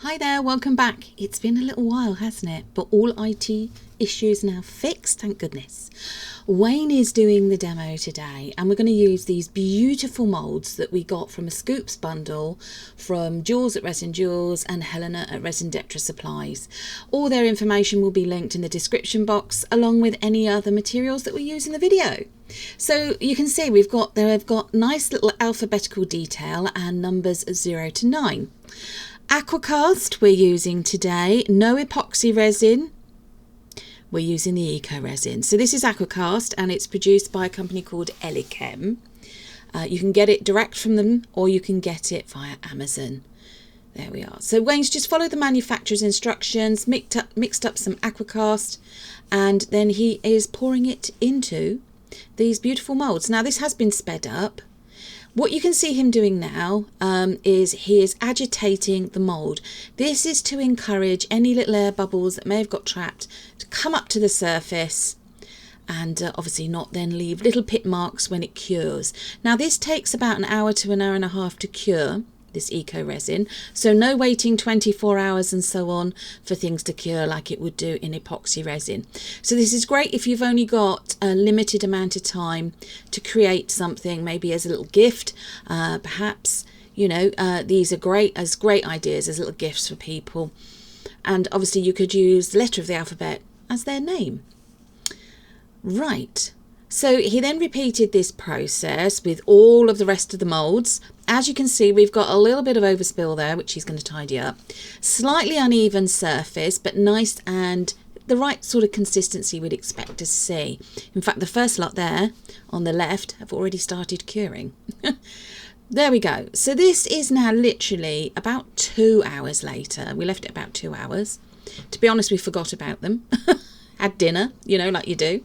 Hi there, welcome back. It's been a little while, hasn't it? But all IT issues now fixed, thank goodness. Wayne is doing the demo today, and we're going to use these beautiful moulds that we got from a Scoops bundle from Jules at Resin Jules and Helena at Resin Dectra Supplies. All their information will be linked in the description box, along with any other materials that we use in the video. So you can see they've got nice little alphabetical detail and numbers 0 to 9. Aquacast we're using today, no epoxy resin, we're using the eco resin. So this is Aquacast and it's produced by a company called Elichem. You can get it direct from them or you can get it via Amazon. There we are. So Wayne's just followed the manufacturer's instructions, mixed up some Aquacast, and then he is pouring it into these beautiful moulds. Now this has been sped up. What you can see him doing now is he is agitating the mould. This is to encourage any little air bubbles that may have got trapped to come up to the surface and obviously not then leave little pit marks when it cures. Now this takes about an hour to an hour and a half to cure, this eco resin, so no waiting 24 hours and so on for things to cure like it would do in epoxy resin. So this is great if you've only got a limited amount of time to create something, maybe as a little gift, perhaps, you know, these are great ideas as little gifts for people. And obviously you could use the letter of the alphabet as their name. Right. So he then repeated this process with all of the rest of the moulds. As you can see, we've got a little bit of overspill there, which he's going to tidy up. Slightly uneven surface, but nice and the right sort of consistency we'd expect to see. In fact, the first lot there on the left have already started curing. There we go. So this is now literally about 2 hours later. We left it about 2 hours. To be honest, we forgot about them. Had dinner, you know, like you do.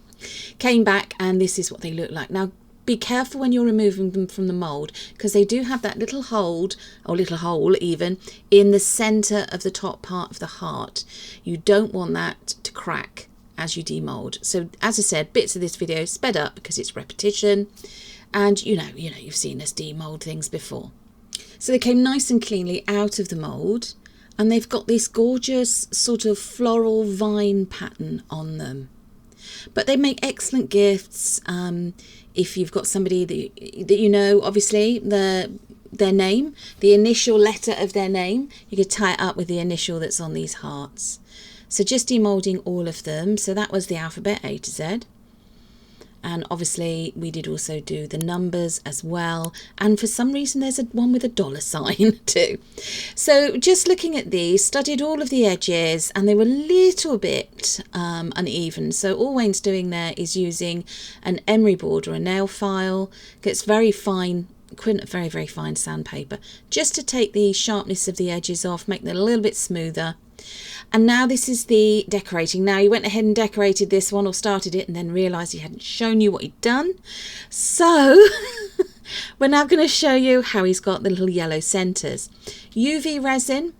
Came back and this is what they look like. Now be careful when you're removing them from the mould because they do have that little hole even in the centre of the top part of the heart. You don't want that to crack as you demould. So as I said, bits of this video sped up because it's repetition and you know you've seen us demould things before. So they came nice and cleanly out of the mould and they've got this gorgeous sort of floral vine pattern on them. But they make excellent gifts if you've got somebody that you know, obviously, their name, the initial letter of their name. You could tie it up with the initial that's on these hearts. So just demoulding all of them. So that was the alphabet A to Z. And obviously we did also do the numbers as well. And for some reason there's one with a $sign too. So just looking at these, studied all of the edges and they were a little bit uneven. So all Wayne's doing there is using an emery board or a nail file. Gets very fine, very, very fine sandpaper. Just to take the sharpness of the edges off, make them a little bit smoother. And now this is the decorating. Now he went ahead and decorated this one or started it and then realised he hadn't shown you what he'd done. So we're now going to show you how he's got the little yellow centres. UV resin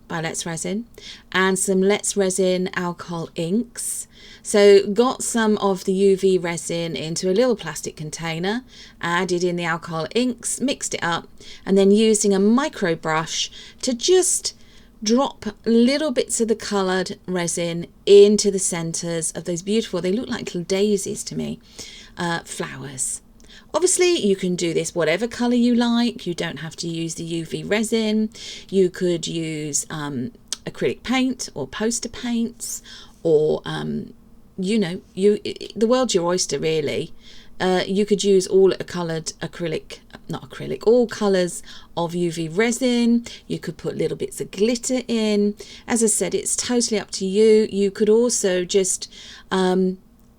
by Let's Resin and some Let's Resin alcohol inks. So got some of the UV resin into a little plastic container, added in the alcohol inks, mixed it up and then using a micro brush to just drop little bits of the coloured resin into the centres of those beautiful, they look like little daisies to me, flowers. Obviously you can do this whatever colour you like, you don't have to use the UV resin, you could use acrylic paint or poster paints or the world's your oyster really. You could use all coloured all colours of UV resin. You could put little bits of glitter in. As I said, it's totally up to you. You could also just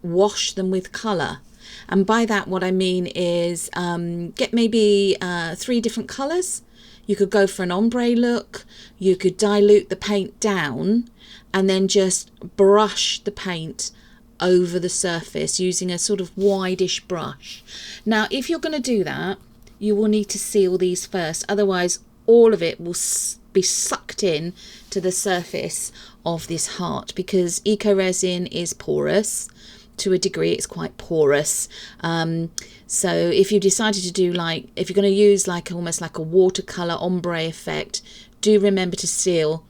wash them with colour. And by that what I mean is get maybe 3 different colours. You could go for an ombre look. You could dilute the paint down and then just brush the paint over the surface using a sort of wide-ish brush. Now if you're going to do that you will need to seal these first, otherwise all of it will be sucked in to the surface of this heart because eco resin is porous to a degree. It's quite porous, so if you decided to do if you're going to use almost like a watercolor ombre effect, do remember to seal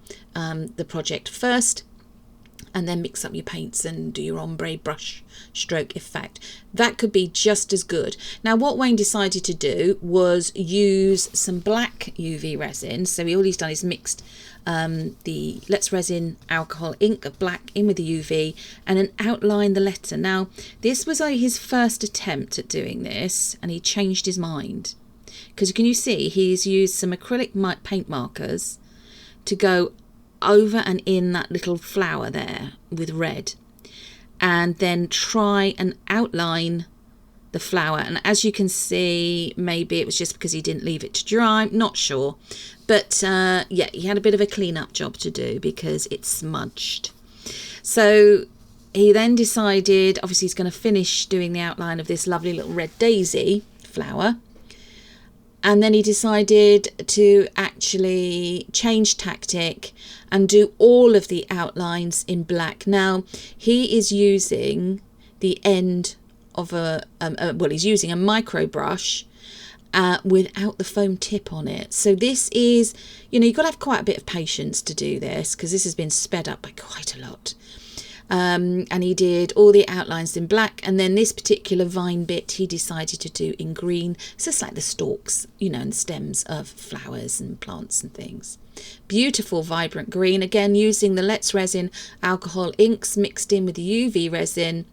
the project first, and then mix up your paints and do your ombre brush stroke effect. That could be just as good. Now what Wayne decided to do was use some black UV resin. So all he's done is mixed the Let's Resin alcohol ink of black in with the UV and then outline the letter. Now this was his first attempt at doing this, and he changed his mind, because can you see he's used some acrylic paint markers to go over and in that little flower there with red, and then try and outline the flower. And as you can see, maybe it was just because he didn't leave it to dry, I'm not sure, but yeah, he had a bit of a clean-up job to do because it's smudged. So he then decided, obviously he's going to finish doing the outline of this lovely little red daisy flower, and then he decided to actually change tactic and do all of the outlines in black. Now he is using the end of well, he's using a micro brush without the foam tip on it. So this is, you know, you've got to have quite a bit of patience to do this, because this has been sped up by quite a lot. And he did all the outlines in black, and then this particular vine bit he decided to do in green. It's just like the stalks, you know, and stems of flowers and plants and things. Beautiful vibrant green, again using the Let's Resin alcohol inks mixed in with the UV resin.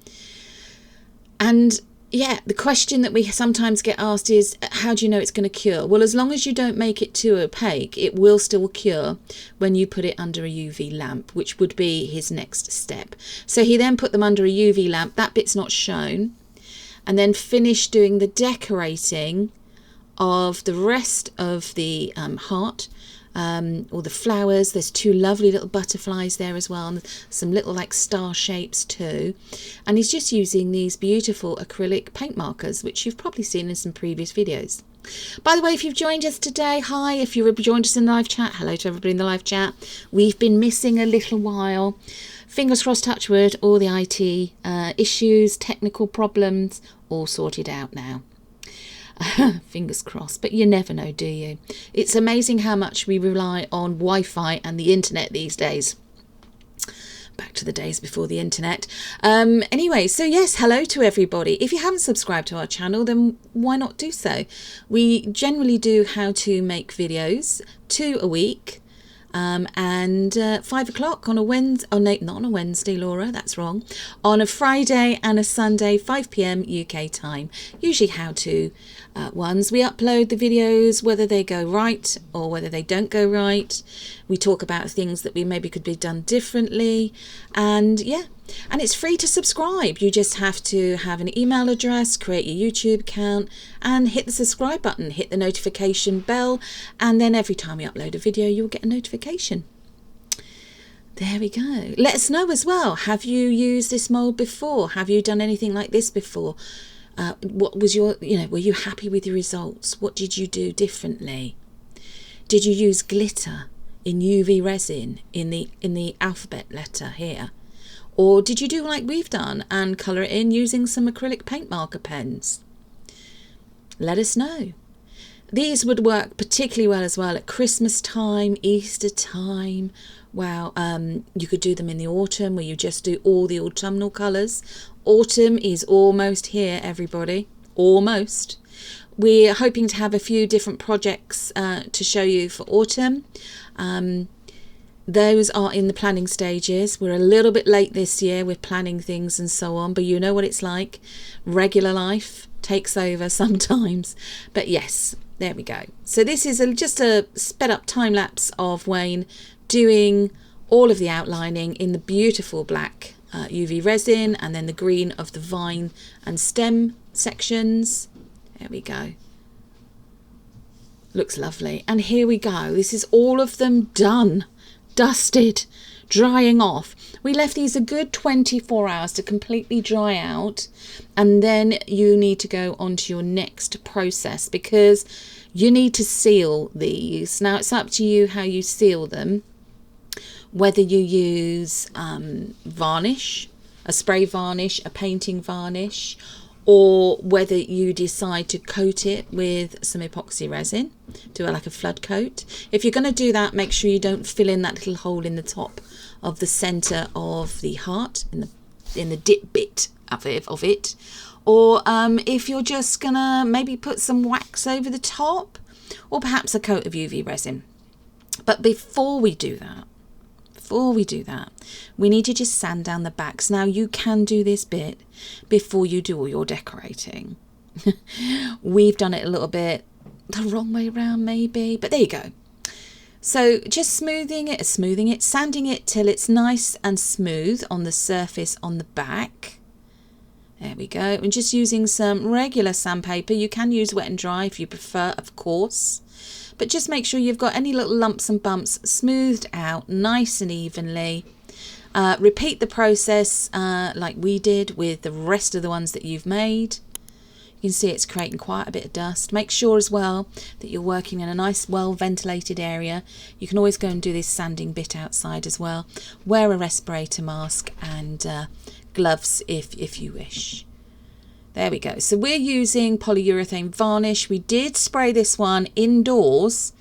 And yeah, the question that we sometimes get asked is, how do you know it's going to cure? Well, as long as you don't make it too opaque, it will still cure when you put it under a UV lamp, which would be his next step. So he then put them under a UV lamp, that bit's not shown, and then finished doing the decorating of the rest of the heart, or the flowers. There's two lovely little butterflies there as well, and some little like star shapes too. And he's just using these beautiful acrylic paint markers, which you've probably seen in some previous videos. By the way, if you've joined us today, hi. If you've joined us in the live chat, hello to everybody in the live chat. We've been missing a little while. Fingers crossed, touch wood, all the IT issues, technical problems, all sorted out now. Fingers crossed, but you never know, do you? It's amazing how much we rely on Wi-Fi and the internet these days. Back to the days before the internet. Anyway, so yes, hello to everybody. If you haven't subscribed to our channel, then why not do so? We generally do how to make videos, 2 a week. And 5 o'clock on a Wednesday, oh no, not on a Wednesday, Laura, that's wrong, on a Friday and a Sunday, 5 PM UK time, usually how to ones. We upload the videos, whether they go right or whether they don't go right. We talk about things that we maybe could be done differently, and yeah, and it's free to subscribe. You just have to have an email address, create your YouTube account, and hit the subscribe button, hit the notification bell, and then every time we upload a video, you'll get a notification. There we go. Let us know as well. Have you used this mold before? Have you done anything like this before? What was your, were you happy with your results? What did you do differently? Did you use glitter in UV resin in the alphabet letter here? Or did you do like we've done and colour it in using some acrylic paint marker pens? Let us know. These would work particularly well as well at Christmas time, Easter time. Wow, you could do them in the autumn where you just do all the autumnal colours. Autumn is almost here, everybody. Almost. We're hoping to have a few different projects to show you for autumn. Those are in the planning stages. We're a little bit late this year with planning things and so on, but you know what it's like. Regular life takes over sometimes. But yes, there we go. So this is just a sped up time lapse of Wayne doing all of the outlining in the beautiful black UV resin, and then the green of the vine and stem sections. There we go. Looks lovely. And here we go. This is all of them done, dusted, drying off. We left these a good 24 hours to completely dry out, and then you need to go on to your next process because you need to seal these. Now it's up to you how you seal them, whether you use varnish, a spray varnish, a painting varnish, or whether you decide to coat it with some epoxy resin, do like a flood coat. If you're going to do that, make sure you don't fill in that little hole in the top of the center of the heart, in the dip bit of it. Or if you're just gonna maybe put some wax over the top, or perhaps a coat of UV resin. But before we do that, we need to just sand down the backs. Now you can do this bit before you do all your decorating. We've done it a little bit the wrong way around maybe, but there you go. So just smoothing it, sanding it till it's nice and smooth on the surface on the back. There we go. And just using some regular sandpaper. You can use wet and dry if you prefer, of course. But just make sure you've got any little lumps and bumps smoothed out nice and evenly. Repeat the process like we did with the rest of the ones that you've made. You can see it's creating quite a bit of dust. Make sure as well that you're working in a nice, well-ventilated area. You can always go and do this sanding bit outside as well. Wear a respirator mask and gloves if you wish. There we go. So we're using polyurethane varnish. We did spray this one indoors,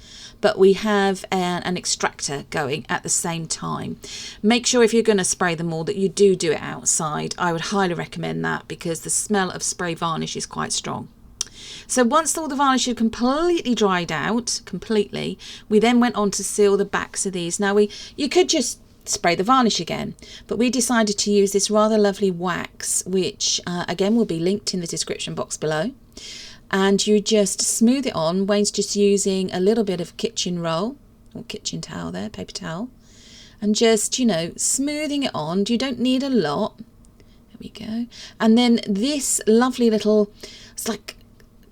but we have an extractor going at the same time. Make sure if you're going to spray them all that you do it outside. I would highly recommend that because the smell of spray varnish is quite strong. So once all the varnish had completely dried out, we then went on to seal the backs of these. Now you could just spray the varnish again, but we decided to use this rather lovely wax, which again will be linked in the description box below. And you just smooth it on. Wayne's just using a little bit of kitchen roll or kitchen towel there, paper towel, and just, you know, smoothing it on. You don't need a lot. There we go. And then this lovely little, it's like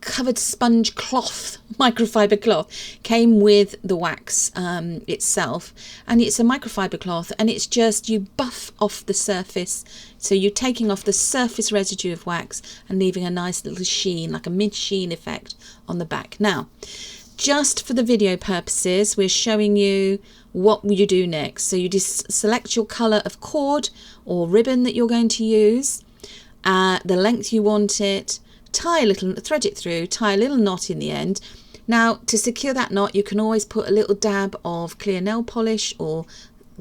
covered sponge cloth, microfiber cloth, came with the wax itself, and it's a microfiber cloth, and it's just, you buff off the surface, so you're taking off the surface residue of wax and leaving a nice little sheen, like a mid sheen effect on the back. Now just for the video purposes, we're showing you what you do next. So you just select your color of cord or ribbon that you're going to use, the length you want it, thread it through, tie a little knot in the end. Now to secure that knot, you can always put a little dab of clear nail polish or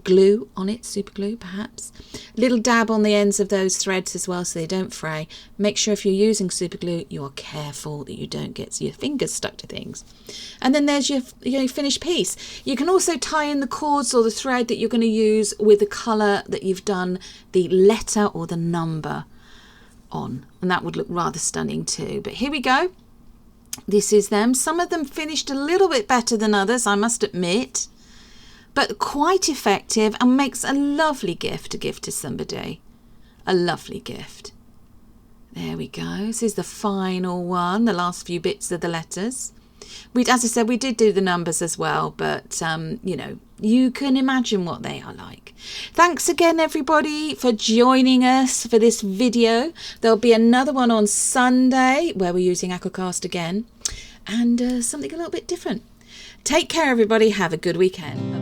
glue on it, super glue perhaps. A little dab on the ends of those threads as well so they don't fray. Make sure if you're using super glue you are careful that you don't get your fingers stuck to things. And then there's your finished piece. You can also tie in the cords or the thread that you're going to use with the colour that you've done the letter or the number on, and that would look rather stunning too. But here we go. This is them. Some of them finished a little bit better than others, I must admit, but quite effective and makes a lovely gift to give to somebody. A lovely gift. There we go. This is the final one, the last few bits of the letters. As I said, we did do the numbers as well, but you know, you can imagine what they are like. Thanks again everybody for joining us for this video. There'll be another one on Sunday where we're using Aquacast again, and something a little bit different. Take care everybody, have a good weekend.